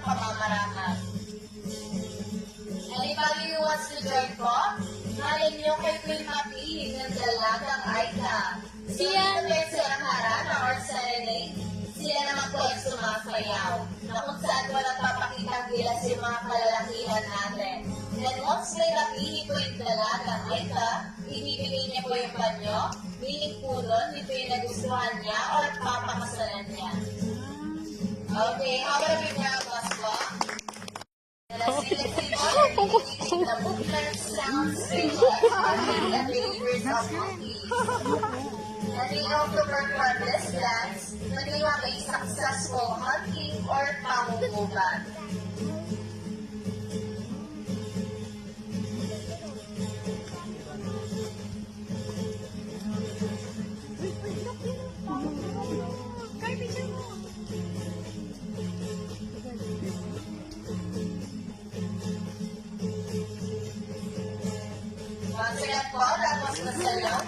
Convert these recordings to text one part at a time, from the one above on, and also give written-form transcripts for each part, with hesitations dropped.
pamamaraan. Anybody who wants to join po? Malay niyo kay Queen Mapi ng dalagang Aika. Sila naman sa harana or serenade. Sila naman po ay sumasayaw na kung saan walang papakitang gilas yung mga kalalakihan natin. Then once may napili po yung dalagang Aika, ibibigay niya po yung banyo, meaning po doon, ito yung nagustuhan niya or papakasalan niya. Okay, how about we grab us po? The movement sounds and delivers of monkeys. And they also perform this dance when they have a successful hunting or pangunguban. Once again po, tapos na sa loob.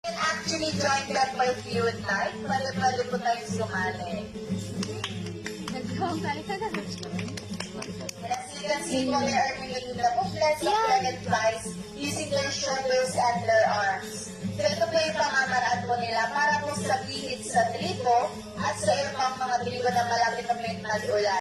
You can actually join them by few at night. Pwede po tayo sumali. And as you can see po, they are making the movements of dragonflies using their shoulders and their arms. So ito po yung pamamaraan po nila para po sa bihid sa tribo at sa iba pang mga tribo na malapit na may ulan.